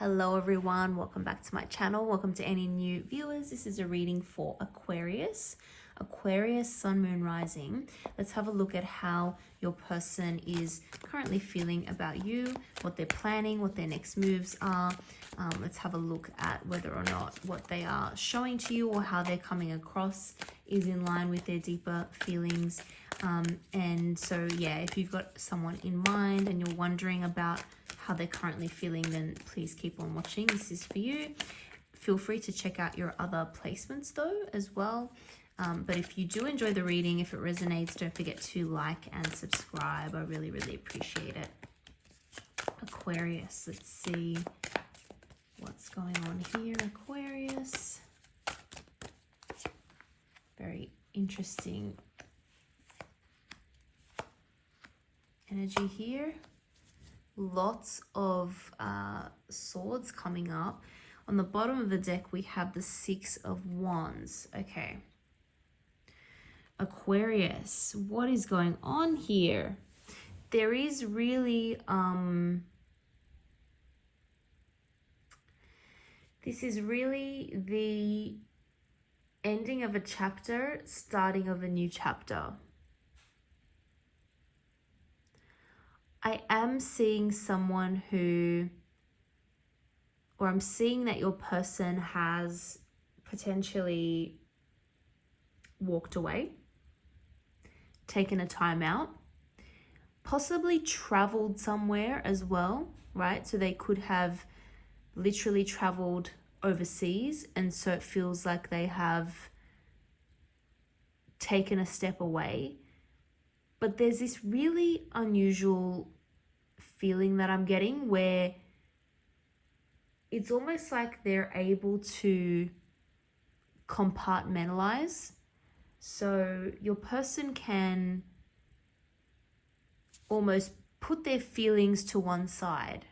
Hello everyone, welcome back to my channel. Welcome to any new viewers. This is a reading for Aquarius, Sun, Moon, Rising. Let's have a look at how your person is currently feeling about you, what they're planning, what their next moves are. Let's have a look at whether or not what they are showing to you or how they're coming across is in line with their deeper feelings. And so yeah, if you've got someone in mind and you're wondering about how they're currently feeling, then please keep on watching. This is for you. Feel free to check out your other placements though as well. But if you do enjoy the reading, if it resonates, don't forget to like and subscribe. I really appreciate it. Aquarius, let's see what's going on here. Aquarius, very interesting energy here. Lots of swords coming up. On the bottom of the deck, we have the Six of Wands. Okay. Aquarius, what is going on here? There is really, this is really the ending of a chapter, starting of a new chapter. I am seeing someone who, or I'm seeing that your person has potentially walked away, taken a time out, possibly traveled somewhere as well, right? So they could have literally traveled overseas, and so it feels like they have taken a step away. But there's this really unusual feeling that I'm getting where it's almost like they're able to compartmentalize. So your person can almost put their feelings to one side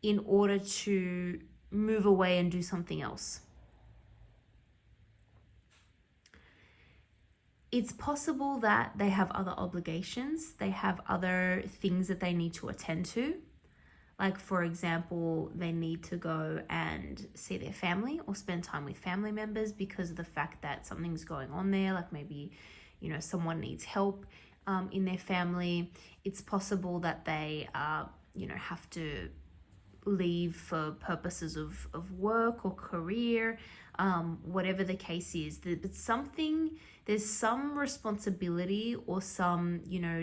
in order to move away and do something else. It's possible that they have other obligations. They have other things that they need to attend to. Like, for example, they need to go and see their family or spend time with family members because of the fact that something's going on there. Like maybe, someone needs help in their family. It's possible that they, have to leave for purposes of work or career, whatever the case is. But there's some responsibility or some,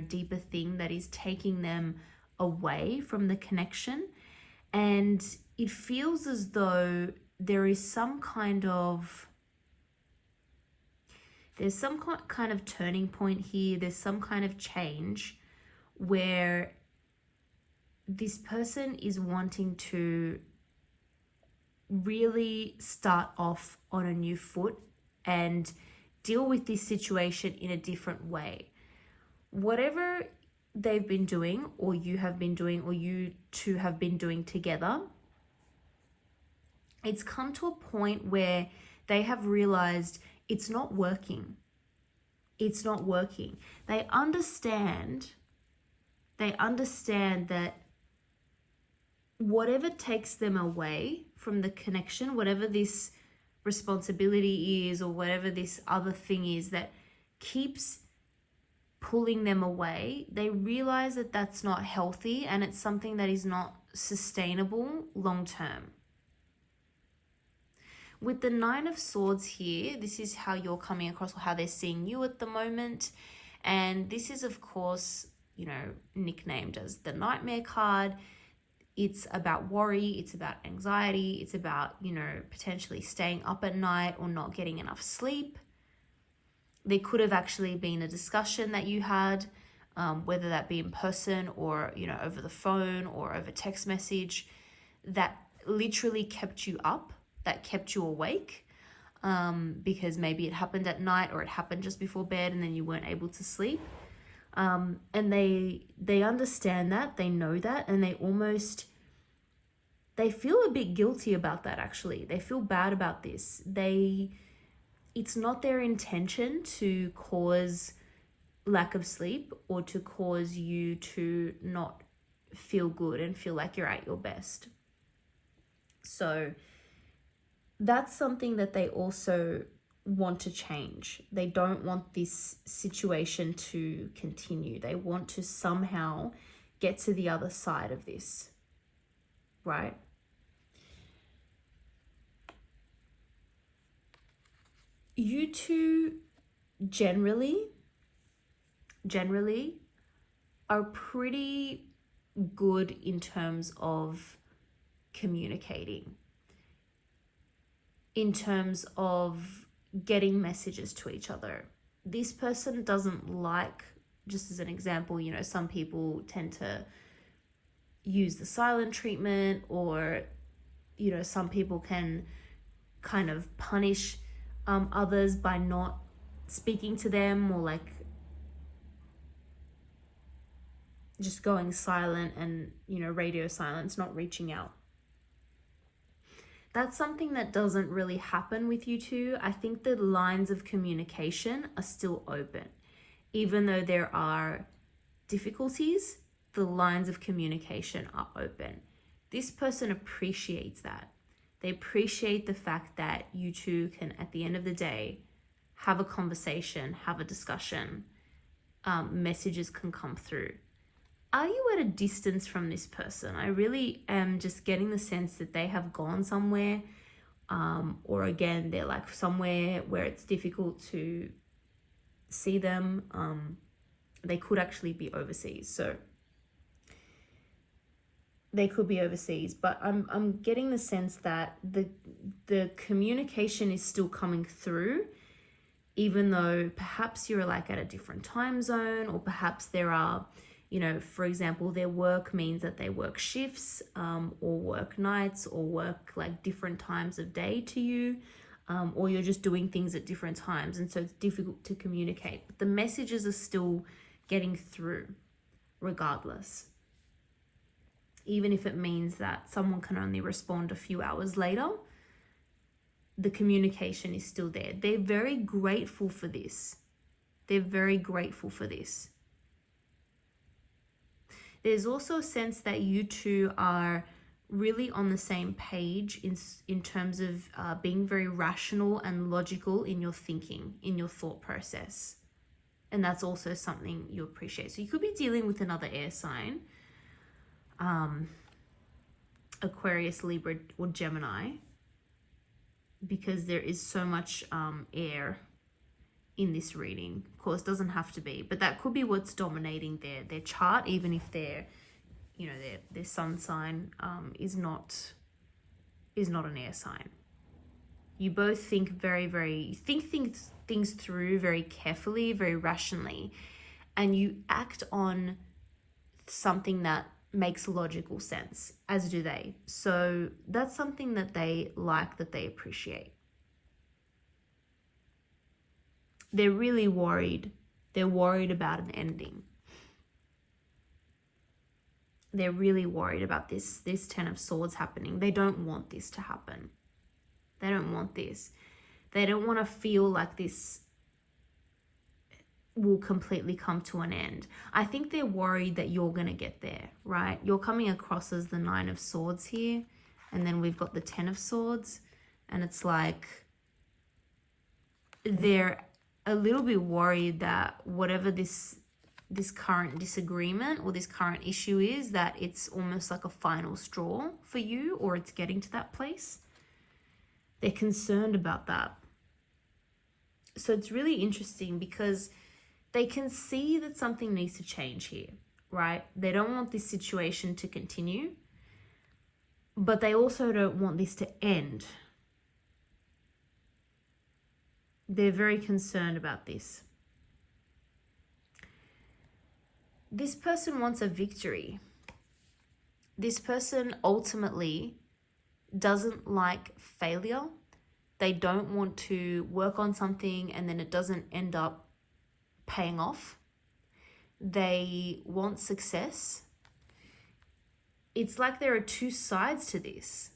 deeper thing that is taking them away from the connection. And it feels as though there's some kind of turning point here. There's some kind of change where this person is wanting to really start off on a new foot and deal with this situation in a different way. Whatever they've been doing, or you have been doing, or you two have been doing together, it's come to a point where they have realized it's not working. It's not working. They understand that whatever takes them away from the connection, whatever this responsibility is or whatever this other thing is that keeps pulling them away, they realize that that's not healthy and it's something that is not sustainable long term. With the Nine of Swords here, this is how you're coming across or how they're seeing you at the moment. And this is, of course, nicknamed as the Nightmare card. It's about worry, it's about anxiety, it's about, potentially staying up at night or not getting enough sleep. There could have actually been a discussion that you had, whether that be in person or, over the phone or over text message, that literally kept you up, that kept you awake, because maybe it happened at night or it happened just before bed and then you weren't able to sleep. And they understand that, they know that, and they feel a bit guilty about that actually. They feel bad about this. It's not their intention to cause lack of sleep or to cause you to not feel good and feel like you're at your best. So that's something that they also want to change. They don't want this situation to continue. They want to somehow get to the other side of this, right? You two generally are pretty good in terms of communicating, in terms of getting messages to each other. This person doesn't like, just as an example, you know, some people tend to use the silent treatment, or, you know, some people can kind of punish others by not speaking to them, or like just going silent and, you know, radio silence, not reaching out. That's something that doesn't really happen with you two. I think the lines of communication are still open. Even though there are difficulties, the lines of communication are open. This person appreciates that. They appreciate the fact that you two can, at the end of the day, have a conversation, have a discussion. Messages can come through. Are you at a distance from this person? I really am just getting the sense that they have gone somewhere, or again, they're like somewhere where it's difficult to see them. They could actually be overseas, so they could be overseas, but I'm getting the sense that the communication is still coming through, even though perhaps you're like at a different time zone, or perhaps there are, you know, for example, their work means that they work shifts, or work nights, or work like different times of day to you, or you're just doing things at different times, and so it's difficult to communicate. But the messages are still getting through regardless. Even if it means that someone can only respond a few hours later, the communication is still there. They're very grateful for this. They're very grateful for this. There's also a sense that you two are really on the same page in terms of being very rational and logical in your thinking, in your thought process. And that's also something you appreciate. So you could be dealing with another air sign, Aquarius, Libra, or Gemini, because there is so much air in this reading. Of course, doesn't have to be, but that could be what's dominating their chart, even if their, you know, their sun sign is not an air sign. You both think things through very carefully, very rationally, and you act on something that makes logical sense, as do they. So that's something that they like, that they appreciate. They're really worried. They're worried about an ending. They're really worried about this Ten of Swords happening. They don't want this to happen. They don't want this. They don't want to feel like this will completely come to an end. I think they're worried that you're going to get there, right? You're coming across as the Nine of Swords here, and then we've got the Ten of Swords, and it's like they're a little bit worried that whatever this current disagreement or this current issue is, that it's almost like a final straw for you, or it's getting to that place. They're concerned about that. So it's really interesting because they can see that something needs to change here, right? They don't want this situation to continue, but they also don't want this to end. They're very concerned about this. This person wants a victory. This person ultimately doesn't like failure. They don't want to work on something and then it doesn't end up paying off. They want success. It's like there are two sides to this.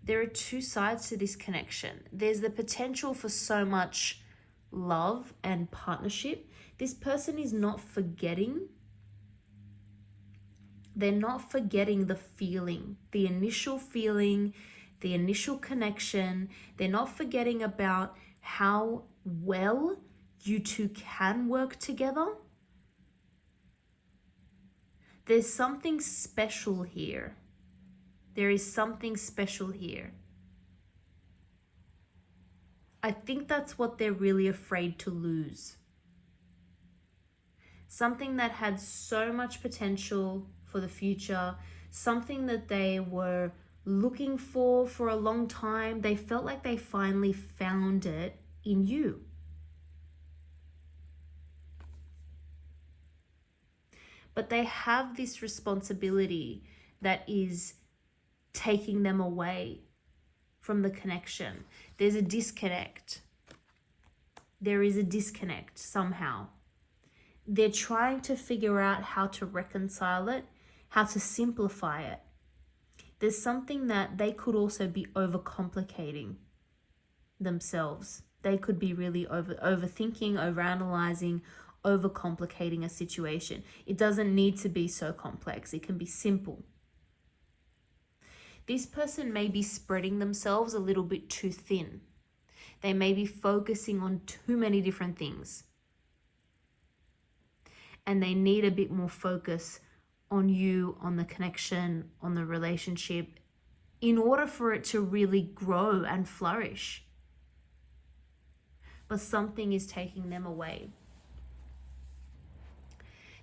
There are two sides to this connection. There's the potential for so much love and partnership. This person is not forgetting They're not forgetting the feeling, the initial connection. They're not forgetting about how well you two can work together. There's something special here. There is something special here. I think that's what they're really afraid to lose. Something that had so much potential for the future, something that they were looking for a long time. They felt like they finally found it in you. But they have this responsibility that is taking them away from the connection. There's a disconnect. There is a disconnect somehow. They're trying to figure out how to reconcile it, how to simplify it. There's something that they could also be overcomplicating themselves. They could be really overthinking, overanalyzing, overcomplicating a situation. It doesn't need to be so complex. It can be simple. This person may be spreading themselves a little bit too thin. They may be focusing on too many different things. And they need a bit more focus on you, on the connection, on the relationship, in order for it to really grow and flourish. But something is taking them away.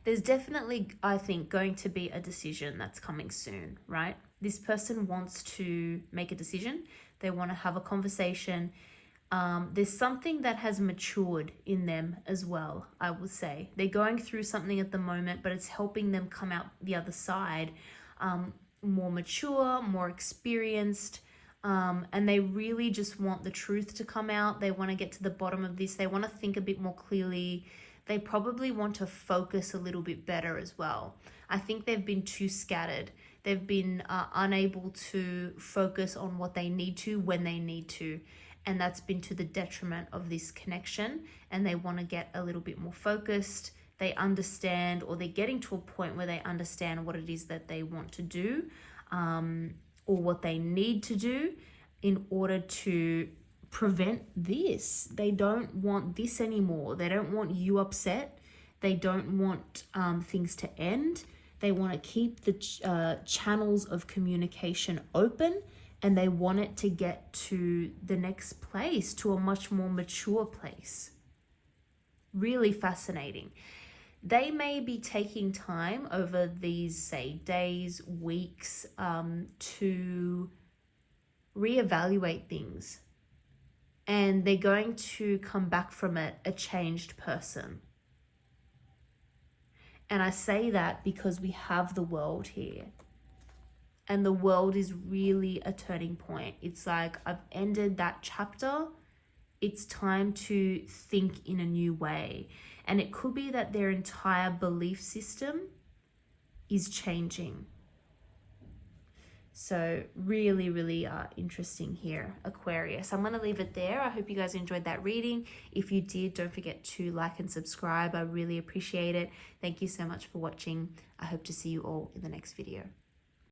There's definitely, I think, going to be a decision that's coming soon, right? This person wants to make a decision. They want to have a conversation. There's something that has matured in them as well, I would say. They're going through something at the moment, but it's helping them come out the other side more mature, more experienced, and they really just want the truth to come out. They want to get to the bottom of this. They want to think a bit more clearly. They probably want to focus a little bit better as well. I think they've been too scattered. They've been unable to focus on what they need to when they need to. And that's been to the detriment of this connection. And they want to get a little bit more focused. They understand, or they're getting to a point where they understand what it is that they want to do, or what they need to do in order to prevent this. They don't want this anymore. They don't want you upset. They don't want things to end. They want to keep the channels of communication open, and they want it to get to the next place, to a much more mature place. Really fascinating. They may be taking time over these, say, days, weeks, to reevaluate things. And they're going to come back from it a changed person. And I say that because we have the world here. And the world is really a turning point. It's like, I've ended that chapter. It's time to think in a new way. And it could be that their entire belief system is changing. So really, really interesting here, Aquarius. I'm going to leave it there. I hope you guys enjoyed that reading. If you did, don't forget to like and subscribe. I really appreciate it. Thank you so much for watching. I hope to see you all in the next video.